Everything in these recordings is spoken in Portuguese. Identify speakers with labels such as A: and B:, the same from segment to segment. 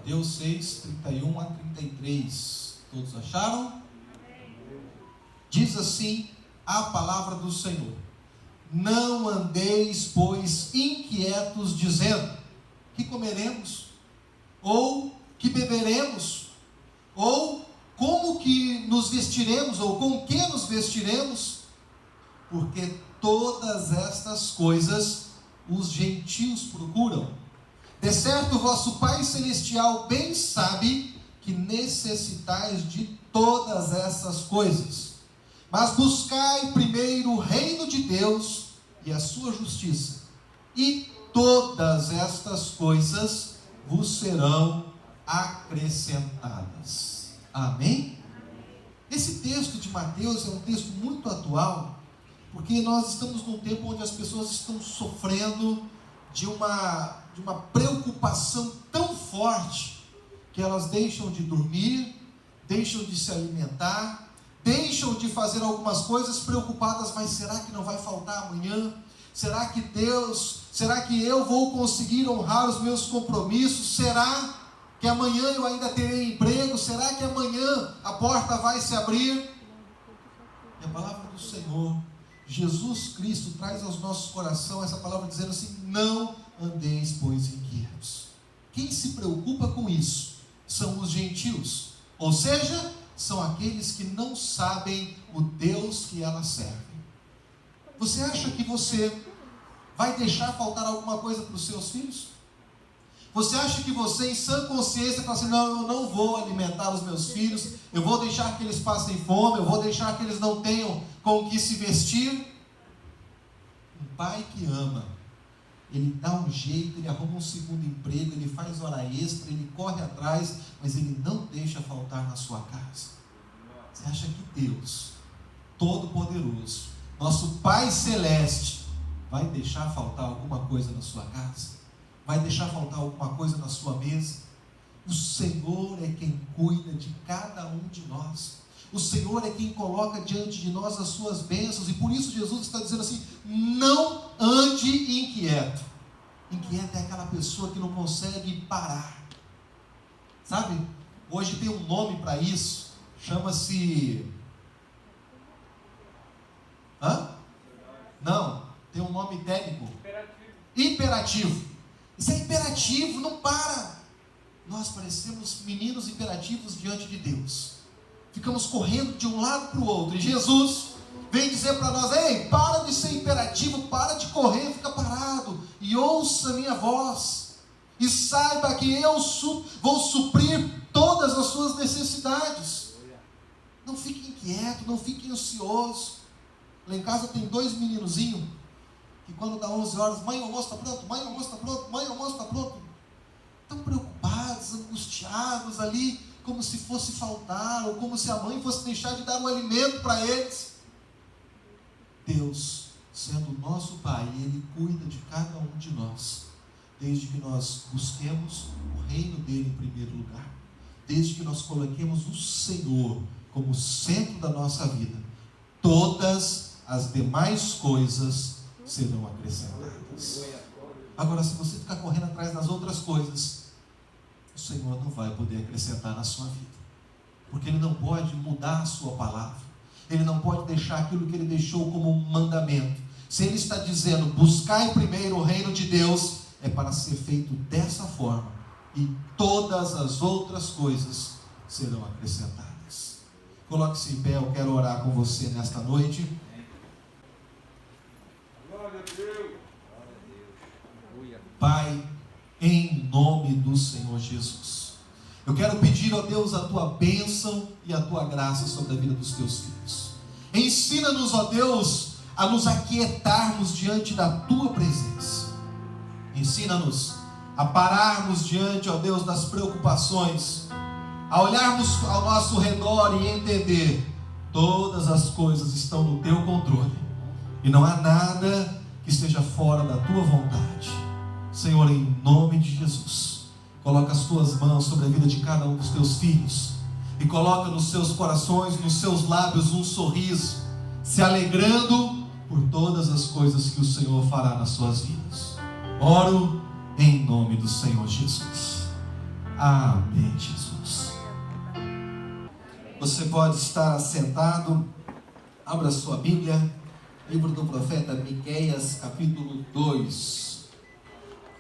A: Mateus 6, 31 a 33. Todos acharam? Diz assim a palavra do Senhor: não andeis, pois, inquietos, dizendo: que comeremos? Ou que beberemos? Ou como que nos vestiremos? Ou com que nos vestiremos? Porque todas estas coisas os gentios procuram. De certo, vosso Pai Celestial bem sabe que necessitais de todas essas coisas. Mas buscai primeiro o reino de Deus e a sua justiça, e todas estas coisas vos serão acrescentadas. Amém? Esse texto de Mateus é um texto muito atual, porque nós estamos num tempo onde as pessoas estão sofrendo de uma preocupação tão forte, que elas deixam de dormir, deixam de se alimentar, deixam de fazer algumas coisas preocupadas: mas será que não vai faltar amanhã? Será que eu vou conseguir honrar os meus compromissos? Será que amanhã eu ainda terei emprego? Será que amanhã a porta vai se abrir? E a palavra do Senhor, Jesus Cristo, traz aos nossos corações essa palavra dizendo assim: não andeis, pois, inquietos. Quem se preocupa com isso são os gentios, ou seja, são aqueles que não sabem o Deus que elas servem. Você acha que você vai deixar faltar alguma coisa para os seus filhos? Você acha que você, em sã consciência, fala assim: não, eu não vou alimentar os meus filhos, eu vou deixar que eles passem fome, eu vou deixar que eles não tenham com o que se vestir? Um pai que ama, ele dá um jeito, ele arruma um segundo emprego, ele faz hora extra, ele corre atrás, mas ele não deixa faltar na sua casa. Você acha que Deus, Todo-Poderoso, nosso Pai Celeste, vai deixar faltar alguma coisa na sua casa? Vai deixar faltar alguma coisa na sua mesa? O Senhor é quem cuida de cada um de nós. O Senhor é quem coloca diante de nós as suas bênçãos, e por isso Jesus está dizendo assim: não ande inquieto. Inquieto é aquela pessoa que não consegue parar. Sabe? Hoje tem um nome para isso, chama-se... Não, tem um nome técnico. Hiperativo. Isso é imperativo, não para. Nós parecemos meninos imperativos diante de Deus. Ficamos correndo de um lado para o outro. E Jesus vem dizer para nós: ei, para de ser imperativo, para de correr, fica parado e ouça a minha voz. E saiba que eu vou suprir todas as suas necessidades. Não fique inquieto, não fique ansioso. Lá em casa tem 2 meninozinhos que quando dá 11 horas, mãe, o almoço está pronto, mãe, o almoço está pronto, mãe, o almoço está pronto. Estão preocupados, angustiados ali, como se fosse faltar, ou como se a mãe fosse deixar de dar um alimento para eles. Deus, sendo o nosso Pai, Ele cuida de cada um de nós, desde que nós busquemos o reino dEle em primeiro lugar, desde que nós coloquemos o Senhor como centro da nossa vida. Todas as demais coisas serão acrescentadas. Agora, se você ficar correndo atrás das outras coisas, o Senhor não vai poder acrescentar na sua vida, porque Ele não pode mudar a sua palavra, Ele não pode deixar aquilo que Ele deixou como um mandamento. Se Ele está dizendo: buscai primeiro o reino de Deus, é para ser feito dessa forma, e todas as outras coisas serão acrescentadas. Coloque-se em pé, eu quero orar com você nesta noite. Pai, em nome do Senhor Jesus, eu quero pedir, ó Deus, a Tua bênção e a Tua graça sobre a vida dos Teus filhos. Ensina-nos, ó Deus, a nos aquietarmos diante da Tua presença. Ensina-nos a pararmos diante, ó Deus, das preocupações, a olharmos ao nosso redor e entender: todas as coisas estão no Teu controle, e não há nada que esteja fora da Tua vontade. Senhor, em nome de Jesus, coloca as Tuas mãos sobre a vida de cada um dos Teus filhos, e coloca nos seus corações, nos seus lábios, um sorriso, se alegrando por todas as coisas que o Senhor fará nas suas vidas. Oro em nome do Senhor Jesus. Amém, Jesus. Você pode estar assentado. Abra sua Bíblia, livro do profeta Miqueias, capítulo 2.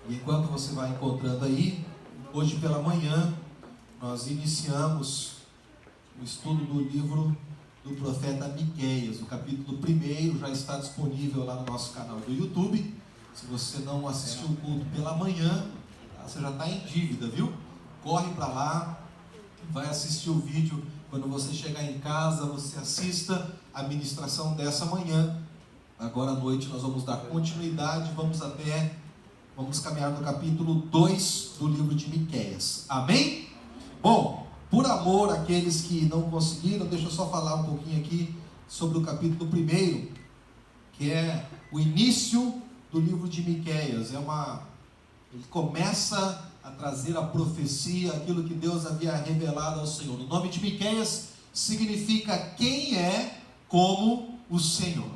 A: E enquanto você vai encontrando aí, hoje pela manhã, nós iniciamos o estudo do livro do profeta Miqueias. O capítulo 1 já está disponível lá no nosso canal do YouTube. Se você não assistiu o culto pela manhã, você já está em dívida, viu? Corre para lá, vai assistir o vídeo. Quando você chegar em casa, você assista a ministração dessa manhã. Agora à noite nós vamos dar continuidade, vamos caminhar no capítulo 2 do livro de Miqueias. Amém? Bom, por amor àqueles que não conseguiram, deixa eu só falar um pouquinho aqui sobre o capítulo 1, que é o início do livro de Miqueias. Ele começa a trazer a profecia, aquilo que Deus havia revelado ao Senhor. O nome de Miqueias significa quem é como o Senhor.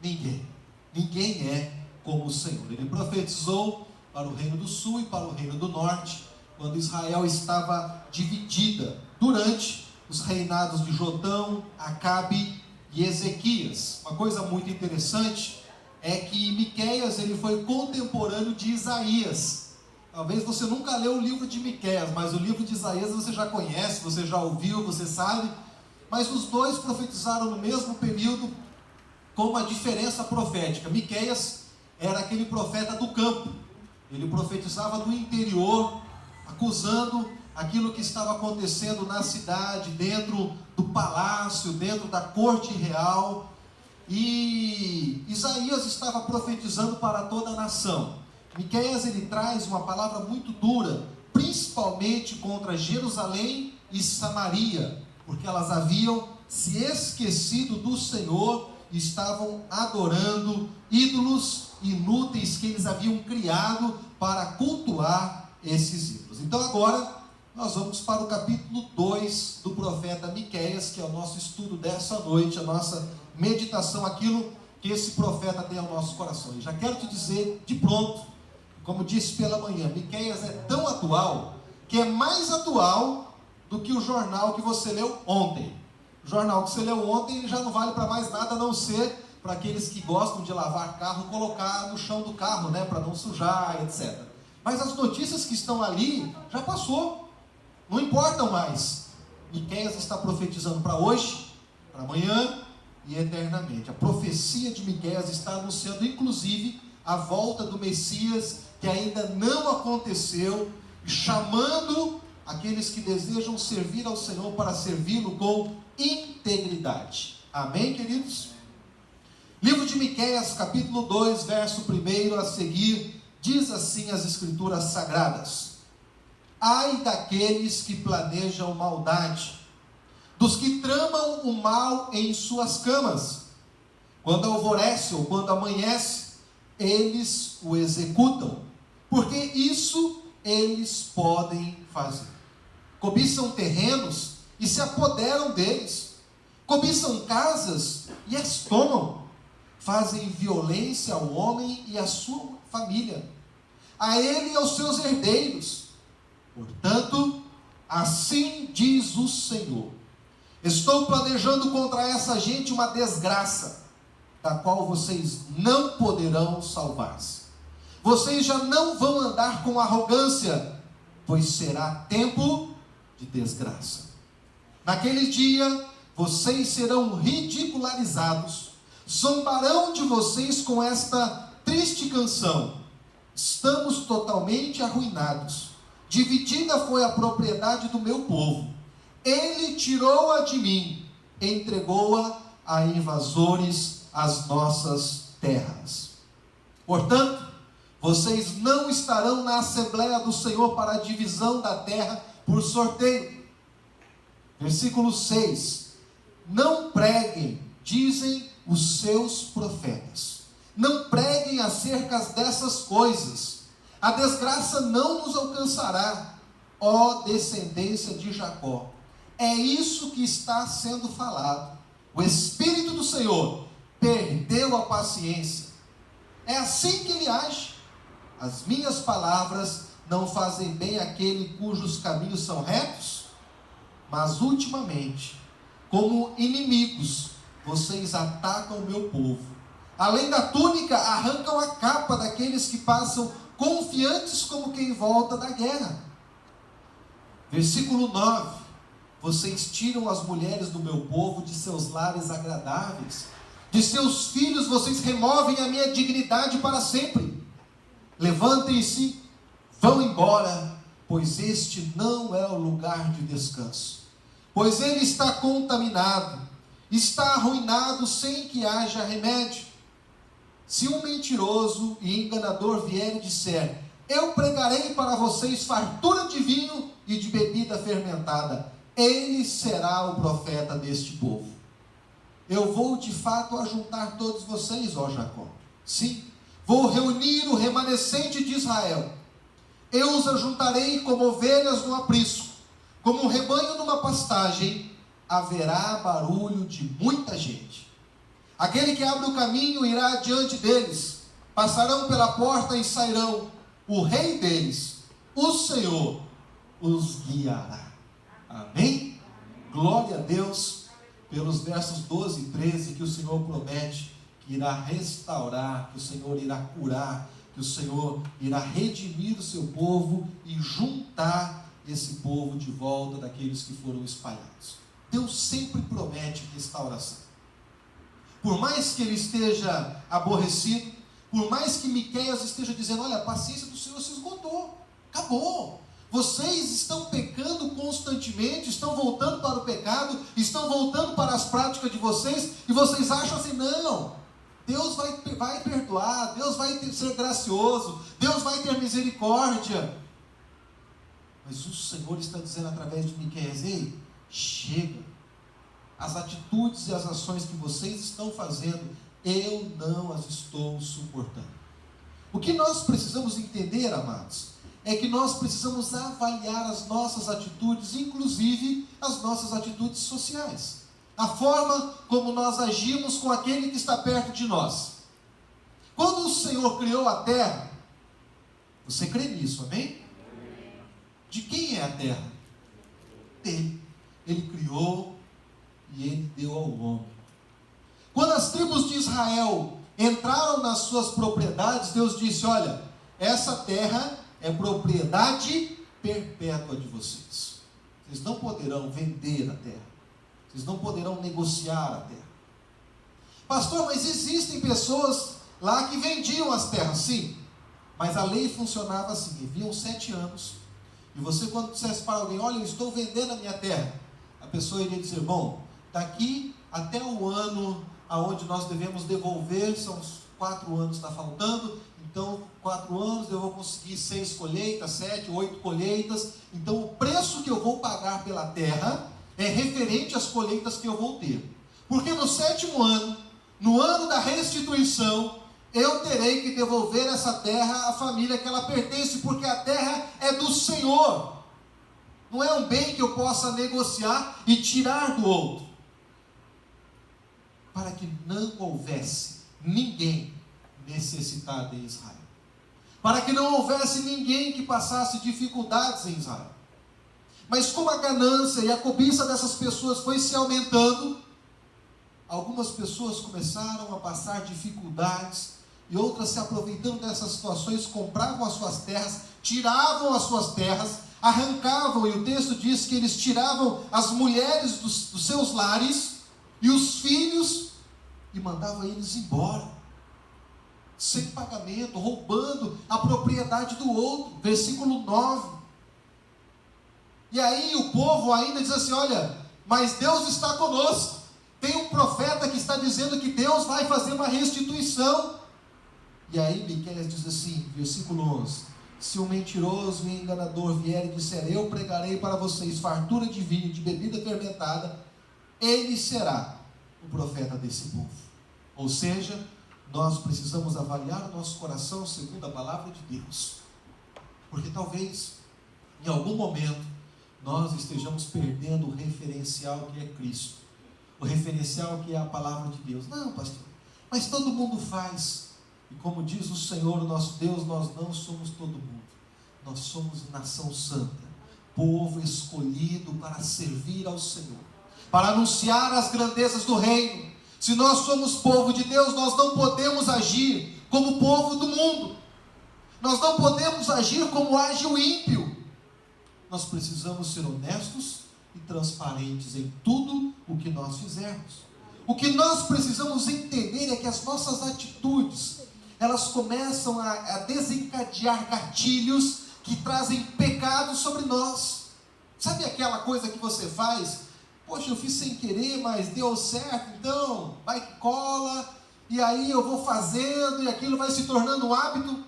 A: Ninguém é como o Senhor. Ele profetizou para o reino do sul e para o reino do norte, quando Israel estava dividida durante os reinados de Jotão, Acabe e Ezequias. Uma coisa muito interessante é que Miqueias ele foi contemporâneo de Isaías. Talvez você nunca leu o livro de Miqueias, mas o livro de Isaías você já conhece, você já ouviu, você sabe. Mas os dois profetizaram no mesmo período, com uma diferença profética. Miqueias era aquele profeta do campo. Ele profetizava do interior, acusando aquilo que estava acontecendo na cidade, dentro do palácio, dentro da corte real. E Isaías estava profetizando para toda a nação. Miqueias ele traz uma palavra muito dura, principalmente contra Jerusalém e Samaria, porque elas haviam se esquecido do Senhor e estavam adorando ídolos inúteis que eles haviam criado para cultuar esses ídolos. Então agora nós vamos para o capítulo 2 do profeta Miqueias, que é o nosso estudo dessa noite, a nossa meditação, aquilo que esse profeta tem ao nosso coração. E já quero te dizer de pronto, como disse pela manhã, Miqueias é tão atual, que é mais atual do que o jornal que você leu ontem. O jornal que você leu ontem ele já não vale para mais nada, a não ser para aqueles que gostam de lavar carro, colocar no chão do carro, né, para não sujar, etc. Mas as notícias que estão ali já passou, não importam mais. Miqueias está profetizando para hoje, para amanhã e eternamente. A profecia de Miqueias está anunciando inclusive a volta do Messias, que ainda não aconteceu, chamando aqueles que desejam servir ao Senhor para servi-lo com integridade. Amém, queridos? Livro de Miqueias, capítulo 2, verso 1 a seguir, diz assim as Escrituras Sagradas: Ai daqueles que planejam maldade, dos que tramam o mal em suas camas. Quando alvorece ou quando amanhece, eles o executam, porque isso eles podem fazer. Cobiçam terrenos e se apoderam deles, cobiçam casas e as tomam, fazem violência ao homem e à sua família, a ele e aos seus herdeiros. Portanto, assim diz o Senhor: estou planejando contra essa gente uma desgraça, da qual vocês não poderão salvar-se. Vocês já não vão andar com arrogância, pois será tempo de desgraça. Naquele dia, vocês serão ridicularizados, zombarão de vocês com esta triste canção: estamos totalmente arruinados, dividida foi a propriedade do meu povo, ele tirou-a de mim, entregou-a a invasores as nossas terras. Portanto, vocês não estarão na Assembleia do Senhor para a divisão da terra por sorteio. Versículo 6: não preguem, dizem os seus profetas, não preguem acerca dessas coisas, a desgraça não nos alcançará, ó descendência de Jacó. É isso que está sendo falado. O Espírito do Senhor perdeu a paciência. É assim que ele age. As minhas palavras não fazem bem àquele cujos caminhos são retos? Mas ultimamente, como inimigos, vocês atacam o meu povo. Além da túnica, arrancam a capa daqueles que passam confiantes como quem volta da guerra. Versículo 9. Vocês tiram as mulheres do meu povo de seus lares agradáveis. De seus filhos vocês removem a minha dignidade para sempre. Levantem-se, vão embora, pois este não é o lugar de descanso. Pois ele está contaminado, está arruinado sem que haja remédio. Se um mentiroso e enganador vier e disser: eu pregarei para vocês fartura de vinho e de bebida fermentada, ele será o profeta deste povo. Eu vou de fato ajuntar todos vocês, ó Jacó. Sim, vou reunir o remanescente de Israel. Eu os ajuntarei como ovelhas no aprisco, como um rebanho numa pastagem. Haverá barulho de muita gente. Aquele que abre o caminho irá adiante deles. Passarão pela porta e sairão. O rei deles, o Senhor, os guiará. Amém? Glória a Deus pelos versos 12 e 13, que o Senhor promete que irá restaurar, que o Senhor irá curar, que o Senhor irá redimir o seu povo e juntar esse povo de volta daqueles que foram espalhados. Deus sempre promete restauração. Por mais que ele esteja aborrecido, por mais que Miqueias esteja dizendo: olha, a paciência do Senhor se esgotou, acabou. Vocês estão pecando constantemente, estão voltando para o pecado, estão voltando para as práticas de vocês, e vocês acham assim: não, Deus vai perdoar, Deus vai ser gracioso, Deus vai ter misericórdia. Mas o Senhor está dizendo através de Miqueias: ei, chega, as atitudes e as ações que vocês estão fazendo, eu não as estou suportando. O que nós precisamos entender, amados, é que nós precisamos avaliar as nossas atitudes, inclusive as nossas atitudes sociais. A forma como nós agimos com aquele que está perto de nós. Quando o Senhor criou a terra, você crê nisso, amém? De quem é a terra? Dele. Ele criou e ele deu ao homem. Quando as tribos de Israel entraram nas suas propriedades, Deus disse: olha, essa terra é propriedade perpétua de vocês. Vocês não poderão vender a terra. Vocês não poderão negociar a terra. Pastor, mas existem pessoas lá que vendiam as terras, sim. Mas a lei funcionava assim: haviam 7 anos. E você, quando dissesse para alguém: olha, eu estou vendendo a minha terra, a pessoa iria dizer: bom, daqui até o ano aonde nós devemos devolver, são 4 anos, está faltando. Então, 4 anos eu vou conseguir 6 colheitas, 7, 8 colheitas. Então, o preço que eu vou pagar pela terra é referente às colheitas que eu vou ter. Porque no 7º ano, no ano da restituição, eu terei que devolver essa terra à família que ela pertence, porque a terra é do Senhor. Não é um bem que eu possa negociar e tirar do outro. Para que não houvesse ninguém necessitado em Israel. Para que não houvesse ninguém que passasse dificuldades em Israel. Mas como a ganância e a cobiça dessas pessoas foi se aumentando, algumas pessoas começaram a passar dificuldades, e outras, se aproveitando dessas situações, compravam as suas terras, tiravam as suas terras, arrancavam, e o texto diz que eles tiravam as mulheres dos seus lares, e os filhos, e mandavam eles embora, sem pagamento, roubando a propriedade do outro. Versículo 9. E aí o povo ainda diz assim: olha, mas Deus está conosco. Tem um profeta que está dizendo que Deus vai fazer uma restituição. E aí Miqueias diz assim, versículo 11: se um mentiroso e enganador vier e disser: eu pregarei para vocês fartura de vinho, de bebida fermentada, ele será o profeta desse povo. Ou seja, nós precisamos avaliar o nosso coração segundo a palavra de Deus. Porque talvez, em algum momento, nós estejamos perdendo o referencial que é Cristo. O referencial que é a palavra de Deus. Não, pastor, mas todo mundo faz. E como diz o Senhor, o nosso Deus, nós não somos todo mundo. Nós somos nação santa, povo escolhido para servir ao Senhor, para anunciar as grandezas do reino. Se nós somos povo de Deus, nós não podemos agir como povo do mundo. Nós não podemos agir como age o ímpio. Nós precisamos ser honestos e transparentes em tudo o que nós fizermos. O que nós precisamos entender é que as nossas atitudes, elas começam a desencadear gatilhos que trazem pecado sobre nós. Sabe aquela coisa que você faz? Poxa, eu fiz sem querer, mas deu certo, então vai que cola, e aí eu vou fazendo, e aquilo vai se tornando um hábito,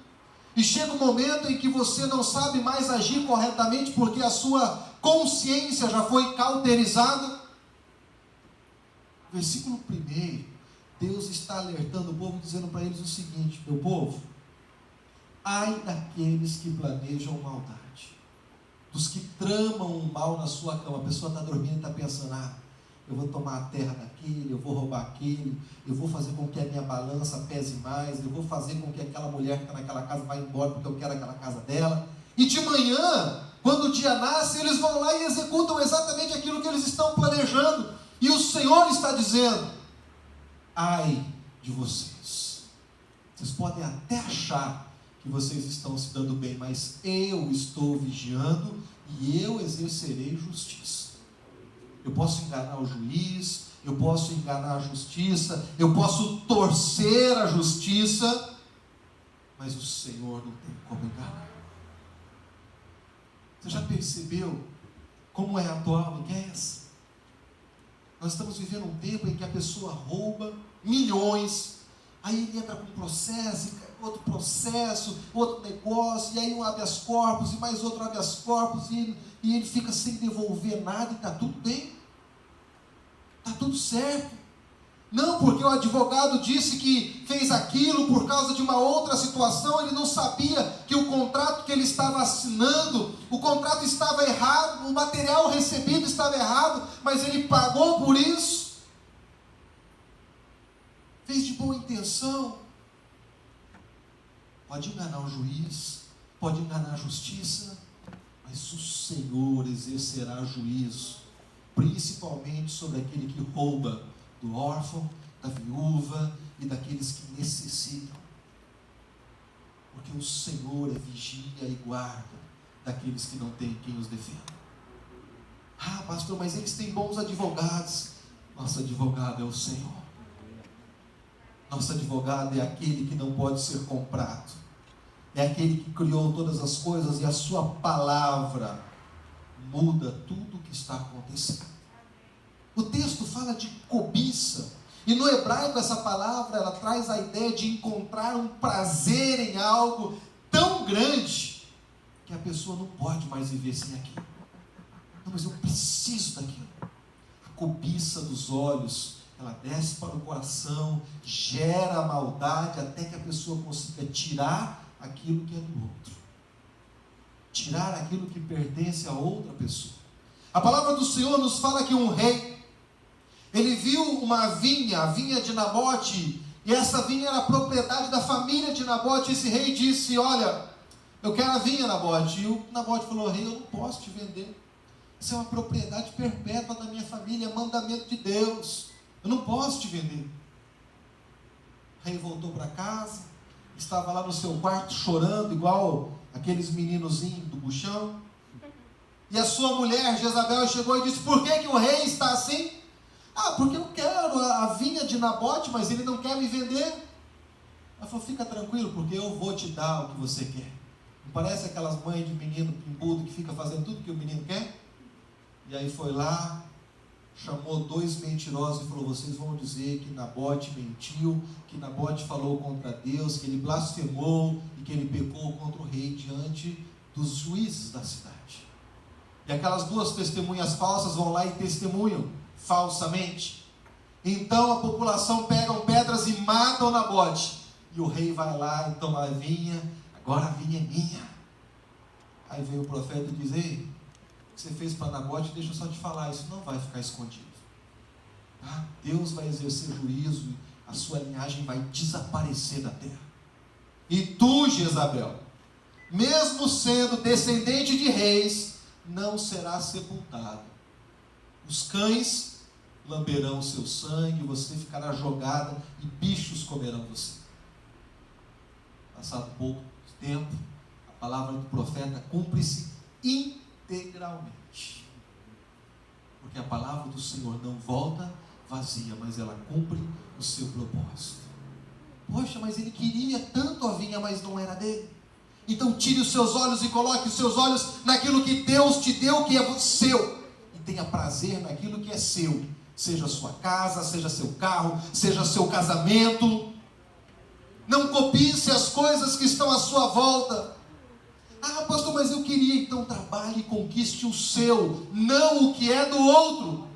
A: e chega um momento em que você não sabe mais agir corretamente, porque a sua consciência já foi cauterizada. Versículo 1, Deus está alertando o povo, dizendo para eles o seguinte: meu povo, ai daqueles que planejam maldade, dos que tramam o mal na sua cama. A pessoa está dormindo e está pensando: eu vou tomar a terra daquele, eu vou roubar aquele, eu vou fazer com que a minha balança pese mais, eu vou fazer com que aquela mulher que está naquela casa vá embora porque eu quero aquela casa dela. E de manhã, quando o dia nasce, eles vão lá e executam exatamente aquilo que eles estão planejando. E o Senhor está dizendo: ai de vocês. Vocês podem até achar que vocês estão se dando bem, mas eu estou vigiando e eu exercerei justiça. Eu posso enganar o juiz, eu posso enganar a justiça, eu posso torcer a justiça, mas o Senhor não tem como enganar. Você já percebeu como é atual? Que é essa? Nós estamos vivendo um tempo em que a pessoa rouba milhões, aí ele entra com um processo, outro processo, outro negócio, e aí um habeas corpus, e mais outro habeas corpus, e ele fica sem devolver nada, e está tudo bem, está tudo certo. Não, porque o advogado disse que fez aquilo por causa de uma outra situação, ele não sabia que o contrato que ele estava assinando, o contrato estava errado, o material recebido estava errado, mas ele pagou por isso. Fez de boa intenção. Pode enganar o juiz, pode enganar a justiça, mas o Senhor exercerá juízo, principalmente sobre aquele que rouba do órfão, da viúva e daqueles que necessitam. Porque o Senhor é vigia e guarda daqueles que não têm quem os defenda. Pastor, mas eles têm bons advogados. Nosso advogado é o Senhor. Nosso advogado é aquele que não pode ser comprado. É aquele que criou todas as coisas, e a sua palavra muda tudo o que está acontecendo. O texto fala de cobiça, e no hebraico essa palavra ela traz a ideia de encontrar um prazer em algo tão grande que a pessoa não pode mais viver sem aquilo. Não, mas eu preciso daquilo. A cobiça dos olhos, ela desce para o coração, gera maldade até que a pessoa consiga tirar aquilo que é do outro, tirar aquilo que pertence a outra pessoa. A palavra do Senhor nos fala que um rei, ele viu uma vinha, a vinha de Nabote, e essa vinha era propriedade da família de Nabote. Esse rei disse: olha, eu quero a vinha, Nabote. E o Nabote falou: rei, eu não posso te vender, isso é uma propriedade perpétua da minha família, é mandamento de Deus, eu não posso te vender. O rei voltou para casa, estava lá no seu quarto chorando, igual aqueles meninozinhos do buchão. E a sua mulher, Jezabel, chegou e disse: por que o rei está assim? Porque eu quero a vinha de Nabote, mas ele não quer me vender. Ela falou: fica tranquilo, porque eu vou te dar o que você quer. Não parece aquelas mães de menino pimbudo que fica fazendo tudo que o menino quer? E aí foi lá, chamou 2 mentirosos e falou: vocês vão dizer que Nabote mentiu, que Nabote falou contra Deus, que ele blasfemou e que ele pecou contra o rei diante dos juízes da cidade. E aquelas 2 testemunhas falsas vão lá e testemunham falsamente. Então a população pegam pedras e matam Nabote. E o rei vai lá e toma a vinha. Agora a vinha é minha. Aí veio o profeta e diz: ei, o que você fez para Nabote, deixa eu só te falar, isso não vai ficar escondido. Deus vai exercer juízo, a sua linhagem vai desaparecer da terra. E tu, Jezabel, mesmo sendo descendente de reis, não será sepultado. Os cães lamberão o seu sangue, você ficará jogada e bichos comerão você. Passado pouco tempo, a palavra do profeta cumpre-se integralmente. Porque a palavra do Senhor não volta vazia, mas ela cumpre o seu propósito. Poxa, mas ele queria tanto a vinha, mas não era dele. Então tire os seus olhos e coloque os seus olhos naquilo que Deus te deu, que é seu. E tenha prazer naquilo que é seu. Seja a sua casa, seja seu carro, seja seu casamento. Não copie-se as coisas que estão à sua volta. Ah, pastor, mas eu queria. Então trabalhe e conquiste o seu, não o que é do outro.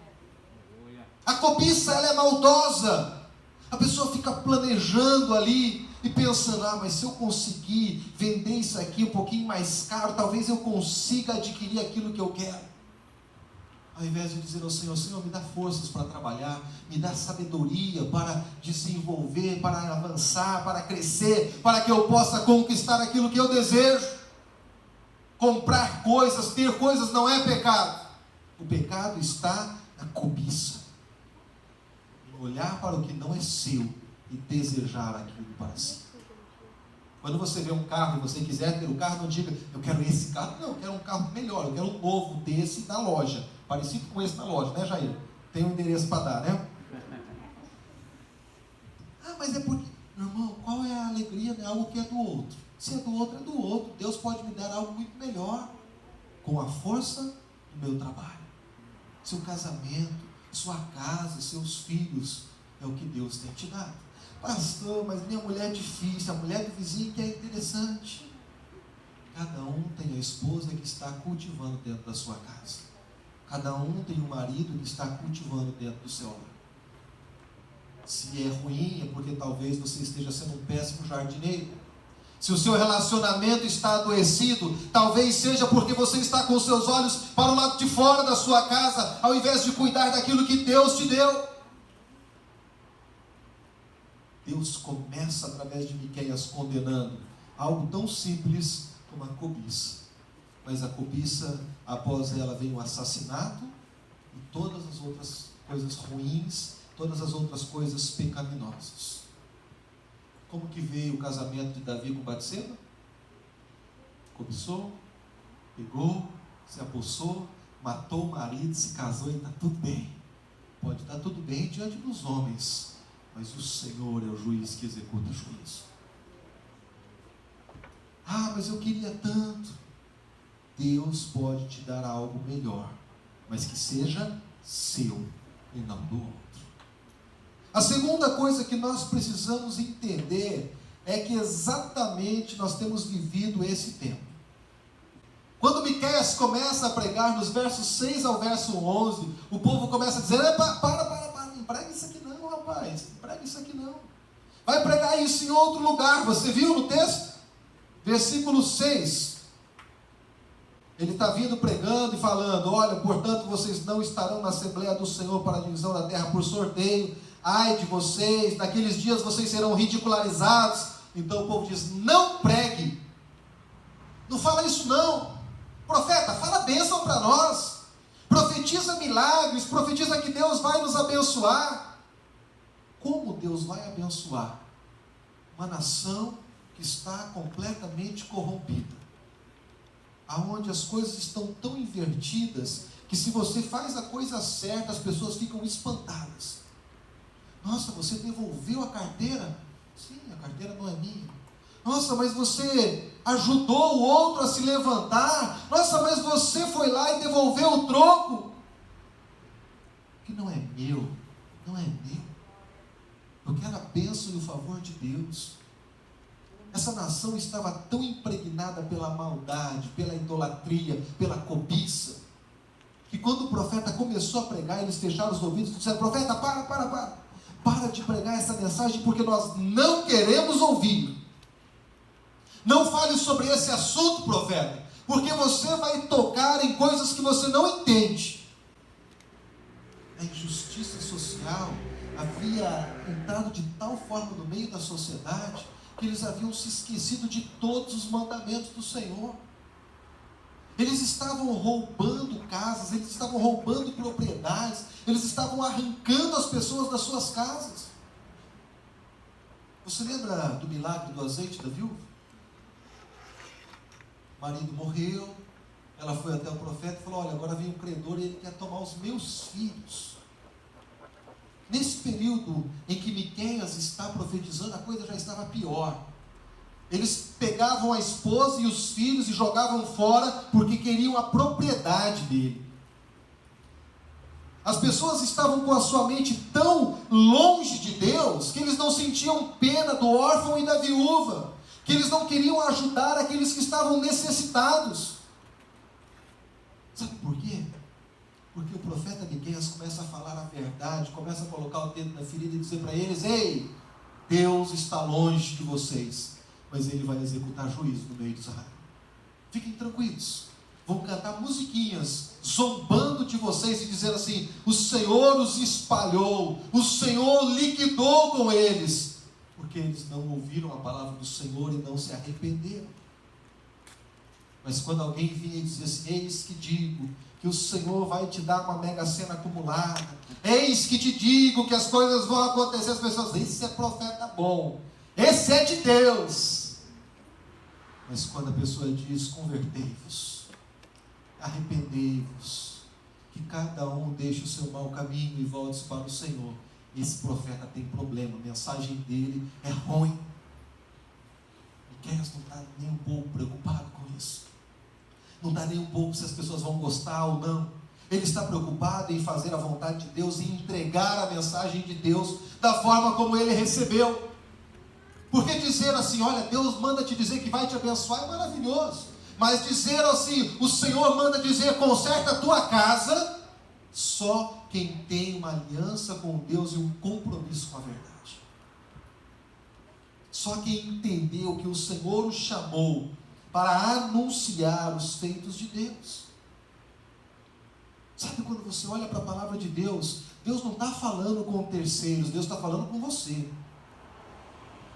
A: A cobiça, ela é maldosa. A pessoa fica planejando ali e pensando, mas se eu conseguir vender isso aqui um pouquinho mais caro, talvez eu consiga adquirir aquilo que eu quero. Ao invés de dizer ao Senhor, Senhor, me dá forças para trabalhar, me dá sabedoria para desenvolver, para avançar, para crescer, para que eu possa conquistar aquilo que eu desejo. Comprar coisas, ter coisas não é pecado. O pecado está na cobiça. Em olhar para o que não é seu e desejar aquilo para si. Quando você vê um carro e você quiser ter um carro, não diga, eu quero esse carro. Não, eu quero um carro melhor, eu quero um novo desse da loja. Parecido com esse da loja, né, Jair? Tem um endereço para dar, né? Mas é porque, meu irmão, qual é a alegria? É algo que é do outro. Se é do outro, é do outro. Deus pode me dar algo muito melhor, com a força do meu trabalho. Seu casamento, sua casa, seus filhos, é o que Deus tem te dado. Pastor, mas minha mulher é difícil, a mulher do vizinho que é interessante. Cada um tem a esposa que está cultivando dentro da sua casa. Cada um tem um marido que está cultivando dentro do seu lar. Se é ruim, é porque talvez você esteja sendo um péssimo jardineiro. Se o seu relacionamento está adoecido, talvez seja porque você está com os seus olhos para o lado de fora da sua casa, ao invés de cuidar daquilo que Deus te deu. Deus começa através de Miqueias condenando algo tão simples como a cobiça. Mas a cobiça, após ela vem o assassinato e todas as outras coisas ruins, todas as outras coisas pecaminosas. Como que veio o casamento de Davi com Batseba? Cobiçou, pegou, se apossou, matou o marido, se casou e está tudo bem. Pode estar tudo bem diante dos homens, mas o Senhor é o juiz que executa o juízo. Mas eu queria tanto. Deus pode te dar algo melhor, mas que seja seu e não do outro. A segunda coisa que nós precisamos entender é que exatamente nós temos vivido esse tempo. Quando Miqueias começa a pregar nos versos 6 ao verso 11, o povo começa a dizer, para, não prega isso aqui não, rapaz, não prega isso aqui não. Vai pregar isso em outro lugar. Você viu no texto? Versículo 6. Ele está vindo pregando e falando, olha, portanto vocês não estarão na Assembleia do Senhor para a divisão da terra por sorteio. Ai de vocês, naqueles dias vocês serão ridicularizados. Então o povo diz, não pregue. Não fala isso não. Profeta, fala bênção para nós. Profetiza milagres, profetiza que Deus vai nos abençoar. Como Deus vai abençoar? Uma nação que está completamente corrompida. Aonde as coisas estão tão invertidas, que se você faz a coisa certa, as pessoas ficam espantadas. Nossa, você devolveu a carteira? Sim, a carteira não é minha. Nossa, mas você ajudou o outro a se levantar? Nossa, mas você foi lá e devolveu o troco? Que não é meu, não é meu. Eu quero a bênção e o favor de Deus. Essa nação estava tão impregnada pela maldade, pela idolatria, pela cobiça, que quando o profeta começou a pregar, eles fecharam os ouvidos e disseram, profeta, para de pregar essa mensagem, porque nós não queremos ouvir. Não fale sobre esse assunto, profeta, porque você vai tocar em coisas que você não entende. A injustiça social havia entrado de tal forma no meio da sociedade, que eles haviam se esquecido de todos os mandamentos do Senhor. Eles estavam roubando casas, eles estavam roubando propriedades, eles estavam arrancando as pessoas das suas casas. Você lembra do milagre do azeite da viúva? O marido morreu, ela foi até o profeta e falou: olha, agora vem um credor e ele quer tomar os meus filhos. Nesse período em que Miqueias está profetizando, a coisa já estava pior. Eles pegavam a esposa e os filhos e jogavam fora porque queriam a propriedade dele. As pessoas estavam com a sua mente tão longe de Deus que eles não sentiam pena do órfão e da viúva, que eles não queriam ajudar aqueles que estavam necessitados. Sabe por quê? Porque o profeta Miqueias começa a falar a verdade, começa a colocar o dedo na ferida e dizer para eles: ei, Deus está longe de vocês, mas Ele vai executar juízo no meio de Israel. Fiquem tranquilos. Vão cantar musiquinhas, zombando de vocês e dizendo assim: o Senhor os espalhou, o Senhor liquidou com eles, porque eles não ouviram a palavra do Senhor e não se arrependeram. Mas quando alguém vinha e dizia assim: eis que digo que o Senhor vai te dar uma mega sena acumulada, eis que te digo que as coisas vão acontecer, as pessoas dizem: esse é profeta bom, esse é de Deus. Mas quando a pessoa diz: convertei-vos, arrependei-vos, que cada um deixe o seu mau caminho e volte para o Senhor, esse profeta tem problema, a mensagem dele é ruim. Miqueias não está nem um pouco preocupado com isso, não está nem um pouco se as pessoas vão gostar ou não. Ele está preocupado em fazer a vontade de Deus e entregar a mensagem de Deus da forma como ele recebeu. Porque dizer assim: olha, Deus manda te dizer que vai te abençoar, é maravilhoso. Mas dizer assim: o Senhor manda dizer, conserta a tua casa, só quem tem uma aliança com Deus e um compromisso com a verdade. Só quem entendeu que o Senhor o chamou para anunciar os feitos de Deus. Sabe, quando você olha para a palavra de Deus, Deus não está falando com terceiros, Deus está falando com você.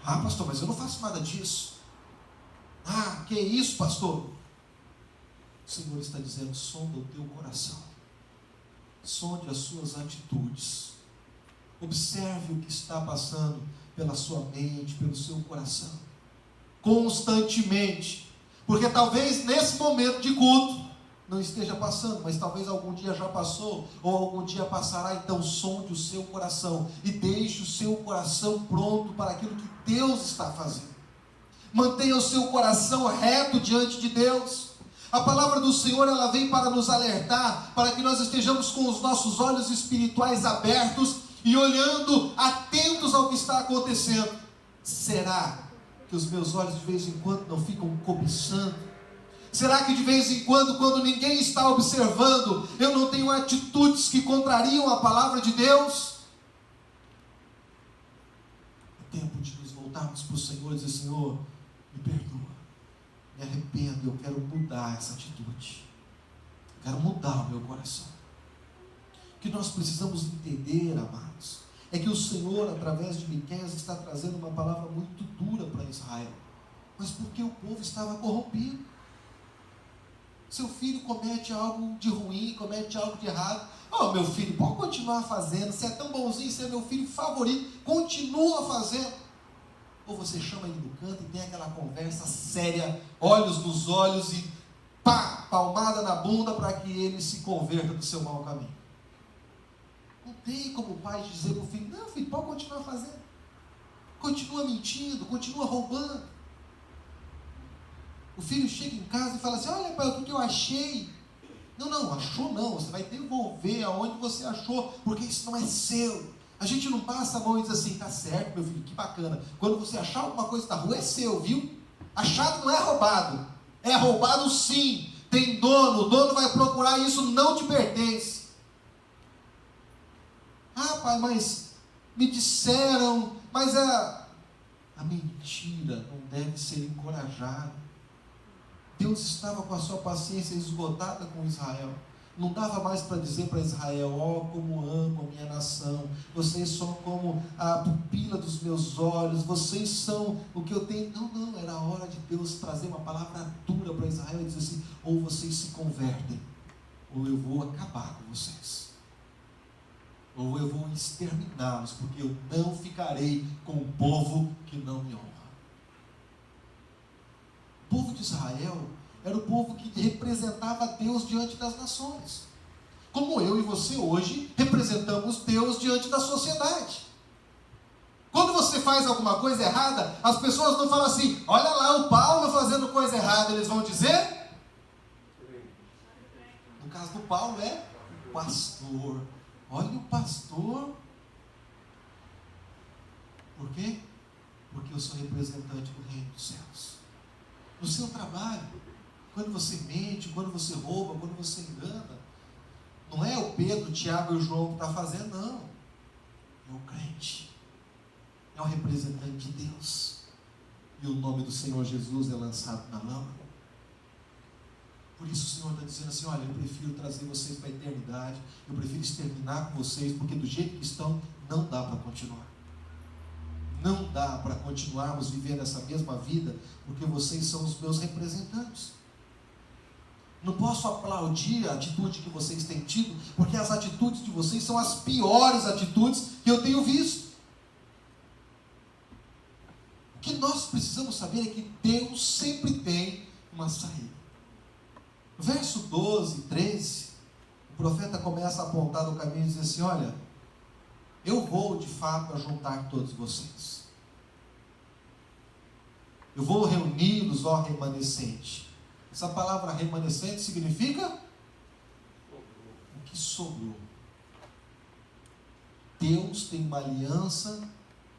A: Ah, pastor, mas eu não faço nada disso. Ah, que isso, pastor? O Senhor está dizendo: sonda o teu coração, sonde as suas atitudes, observe o que está passando pela sua mente, pelo seu coração, constantemente, porque talvez nesse momento de culto não esteja passando, mas talvez algum dia já passou, ou algum dia passará. Então sonde o seu coração e deixe o seu coração pronto para aquilo que Deus está fazendo. Mantenha o seu coração reto diante de Deus. A palavra do Senhor, ela vem para nos alertar, para que nós estejamos com os nossos olhos espirituais abertos e olhando, atentos ao que está acontecendo. Será que os meus olhos de vez em quando não ficam cobiçando? Será que de vez em quando ninguém está observando, eu não tenho atitudes que contrariam a palavra de Deus? É tempo de nos voltarmos para o Senhor e dizer: Senhor, me perdoa, me arrependo, eu quero mudar essa atitude, eu quero mudar o meu coração. O que nós precisamos entender, amados, é que o Senhor, através de Miqueias, está trazendo uma palavra muito dura para Israel, mas porque o povo estava corrompido. Seu filho comete algo de ruim, comete algo de errado: oh, meu filho, pode continuar fazendo, você é tão bonzinho, você é meu filho favorito, continua fazendo. Ou você chama ele no canto e tem aquela conversa séria, olhos nos olhos e pá, palmada na bunda para que ele se converta do seu mau caminho. Não tem como o pai dizer para o filho: não, filho, pode continuar fazendo, continua mentindo, continua roubando. O filho chega em casa e fala assim: olha, pai, o que eu achei? Não, achou não, você vai devolver aonde você achou, porque isso não é seu. A gente não passa a mão e diz assim: tá certo, meu filho, que bacana. Quando você achar alguma coisa na rua, é seu, viu? Achado não é roubado. É roubado sim, tem dono, o dono vai procurar, isso não te pertence. Ah, pai, mas me disseram, mas a mentira não deve ser encorajada. Deus estava com a sua paciência esgotada com Israel, Não dava mais para dizer para Israel: ó, como amo a minha nação, vocês são como a pupila dos meus olhos, vocês são o que eu tenho. Não, era a hora de Deus trazer uma palavra dura para Israel e dizer assim: ou vocês se convertem, ou eu vou acabar com vocês, ou eu vou exterminá-los, porque eu não ficarei com um povo que não me honra. O povo de Israel era o povo que representava Deus diante das nações, como eu e você hoje representamos Deus diante da sociedade. Quando você faz alguma coisa errada, as pessoas não falam assim: olha lá o Paulo fazendo coisa errada. Eles vão dizer, no caso do Paulo é o pastor, olha o pastor. Por quê? Porque eu sou representante do reino dos céus. No seu trabalho, quando você mente, quando você rouba, quando você engana, não é o Pedro, o Tiago e o João que está fazendo, não. É o crente. É o representante de Deus. E o nome do Senhor Jesus é lançado na lama. Por isso o Senhor está dizendo assim: olha, eu prefiro trazer vocês para a eternidade, eu prefiro exterminar com vocês, porque do jeito que estão, não dá para continuar. Não dá para continuarmos vivendo essa mesma vida, porque vocês são os meus representantes. Não posso aplaudir a atitude que vocês têm tido, porque as atitudes de vocês são as piores atitudes que eu tenho visto. O que nós precisamos saber é que Deus sempre tem uma saída. Verso 12, 13, o profeta começa a apontar no caminho e dizer assim: olha, eu vou de fato ajuntar todos vocês. Eu vou reuni-los, ó remanescente. Essa palavra remanescente significa o que sobrou. Deus tem uma aliança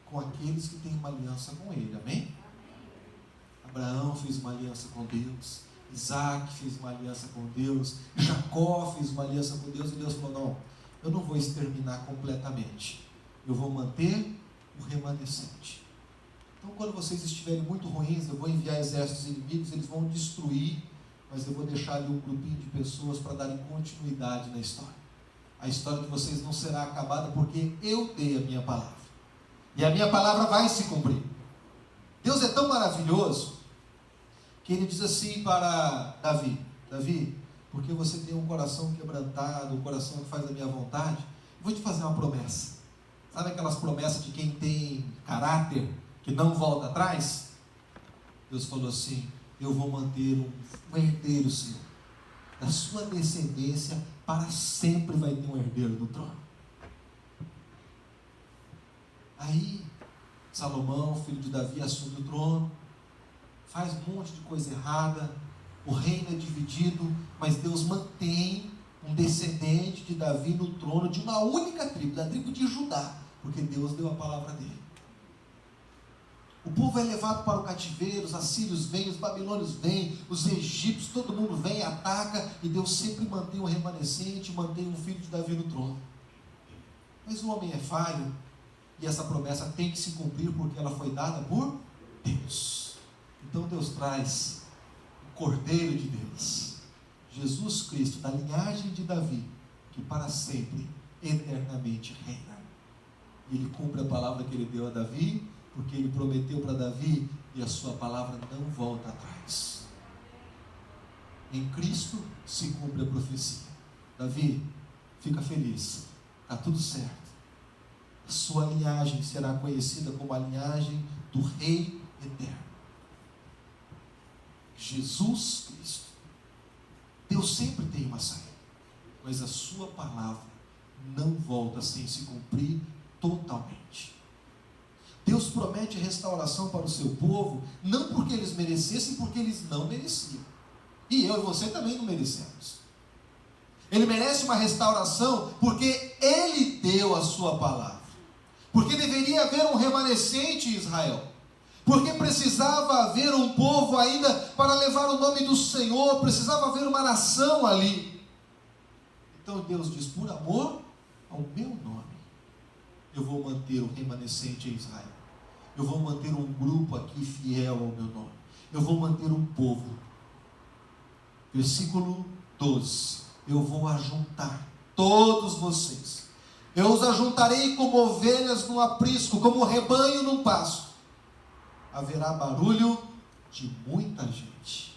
A: com aqueles que têm uma aliança com Ele, amém? Abraão fez uma aliança com Deus, Isaac fez uma aliança com Deus, Jacó fez uma aliança com Deus, e Deus falou: não, eu não vou exterminar completamente, eu vou manter o remanescente. Então, quando vocês estiverem muito ruins, eu vou enviar exércitos inimigos, eles vão destruir, mas eu vou deixar ali um grupinho de pessoas para darem continuidade na história. A história de vocês não será acabada, porque eu dei a minha palavra, e a minha palavra vai se cumprir. Deus é tão maravilhoso, que Ele diz assim para Davi: Davi, porque você tem um coração quebrantado, um coração que faz a minha vontade, eu vou te fazer uma promessa. Sabe aquelas promessas de quem tem caráter, que não volta atrás? Deus falou assim: eu vou manter um herdeiro seu, da sua descendência, para sempre vai ter um herdeiro no trono. Aí, Salomão, filho de Davi, assume o trono, faz um monte de coisa errada, o reino é dividido, mas Deus mantém um descendente de Davi no trono de uma única tribo, da tribo de Judá, porque Deus deu a palavra dele. O povo é levado para o cativeiro, os assírios vêm, os babilônios vêm, os egípcios, todo mundo vem, ataca, e Deus sempre mantém um remanescente, mantém um filho de Davi no trono. Mas o homem é falho, e essa promessa tem que se cumprir, porque ela foi dada por Deus. Então Deus traz o Cordeiro de Deus, Jesus Cristo, da linhagem de Davi, que para sempre, eternamente reina. Ele cumpre a palavra que Ele deu a Davi, porque Ele prometeu para Davi, e a sua palavra não volta atrás. Em Cristo se cumpre a profecia. Davi, fica feliz, está tudo certo. A sua linhagem será conhecida como a linhagem do Rei Eterno, Jesus Cristo. Deus sempre tem uma saída, mas a sua palavra não volta sem se cumprir totalmente. Deus promete restauração para o seu povo, não porque eles merecessem, porque eles não mereciam. E eu e você também não merecemos. Ele merece uma restauração porque Ele deu a sua palavra. Porque deveria haver um remanescente em Israel. Porque precisava haver um povo ainda para levar o nome do Senhor, precisava haver uma nação ali. Então Deus diz: por amor ao meu nome, eu vou manter o remanescente em Israel. Eu vou manter um grupo aqui fiel ao meu nome. Eu vou manter um povo. Versículo 12. eu vou ajuntar todos vocês. Eu os ajuntarei como ovelhas num aprisco, como rebanho num pasto. Haverá barulho de muita gente.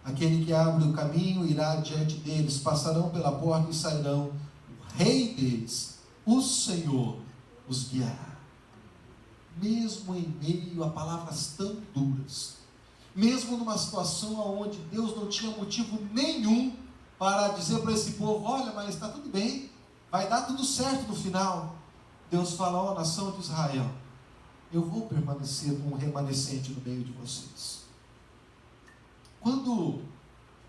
A: Aquele que abre o caminho irá diante deles, passarão pela porta e sairão. O rei deles, o Senhor, os guiará. Mesmo em meio a palavras tão duras, mesmo numa situação onde Deus não tinha motivo nenhum para dizer para esse povo: olha, mas está tudo bem, vai dar tudo certo no final. Deus fala: ó, nação de Israel, eu vou permanecer como um remanescente no meio de vocês. Quando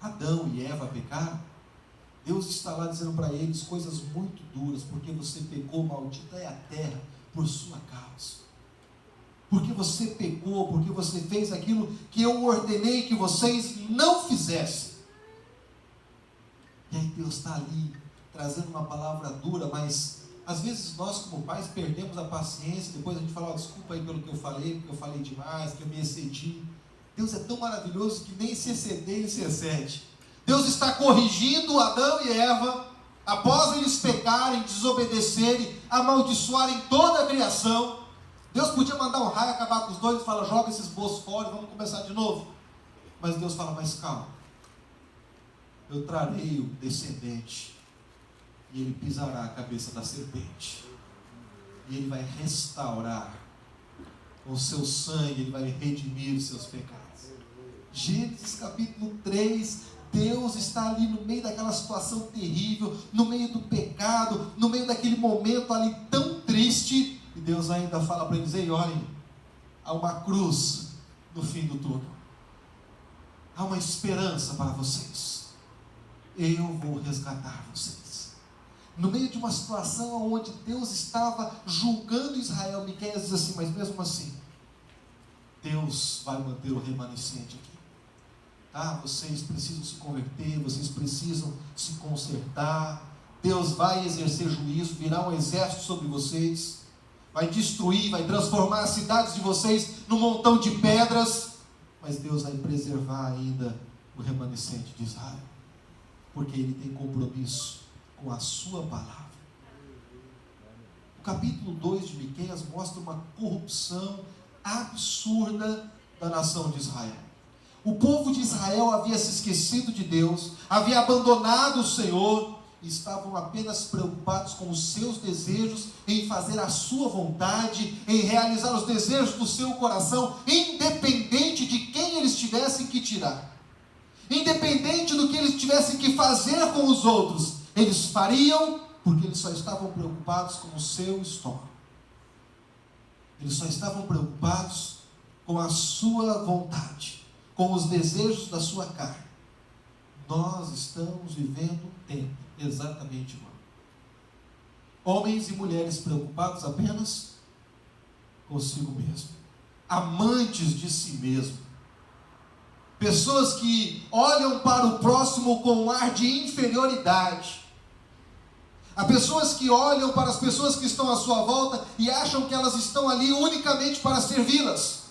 A: Adão e Eva pecaram, Deus está lá dizendo para eles coisas muito duras: porque você pecou, maldita é a terra por sua causa. Porque você pecou, porque você fez aquilo que eu ordenei que vocês não fizessem. E aí Deus está ali, trazendo uma palavra dura, mas às vezes nós como pais perdemos a paciência, depois a gente fala: desculpa aí pelo que eu falei, porque eu falei demais, que eu me excedi. Deus é tão maravilhoso que nem se exceder, ele se excede. Deus está corrigindo Adão e Eva, após eles pecarem, desobedecerem, amaldiçoarem toda a criação. Deus podia mandar um raio, acabar com os dois e falar: joga esses bolsos fora e vamos começar de novo. Mas Deus fala: mas calma, eu trarei o descendente, e ele pisará a cabeça da serpente, e ele vai restaurar, com o seu sangue, ele vai redimir os seus pecados. Gênesis capítulo 3, Deus está ali no meio daquela situação terrível, no meio do pecado, no meio daquele momento ali tão triste, e Deus ainda fala para eles: ei, olhem, há uma cruz no fim do túnel, há uma esperança para vocês, eu vou resgatar vocês. No meio de uma situação onde Deus estava julgando Israel, Miqueias diz assim: mas mesmo assim, Deus vai manter o remanescente aqui. Vocês precisam se converter, vocês precisam se consertar, Deus vai exercer juízo, virá um exército sobre vocês, vai destruir, vai transformar as cidades de vocês num montão de pedras, mas Deus vai preservar ainda o remanescente de Israel, porque Ele tem compromisso com a sua palavra. O capítulo 2 de Miqueias mostra uma corrupção absurda da nação de Israel. O povo de Israel havia se esquecido de Deus, havia abandonado o Senhor, e estavam apenas preocupados com os seus desejos, em fazer a sua vontade, em realizar os desejos do seu coração, independente de quem eles tivessem que tirar, independente do que eles tivessem que fazer com os outros, eles fariam, porque eles só estavam preocupados com o seu estômago, eles só estavam preocupados com a sua vontade, com os desejos da sua carne. Nós estamos vivendo um tempo exatamente igual. Homens e mulheres preocupados apenas consigo mesmo, amantes de si mesmo, pessoas que olham para o próximo com um ar de inferioridade. Há pessoas que olham para as pessoas que estão à sua volta e acham que elas estão ali unicamente para servi-las,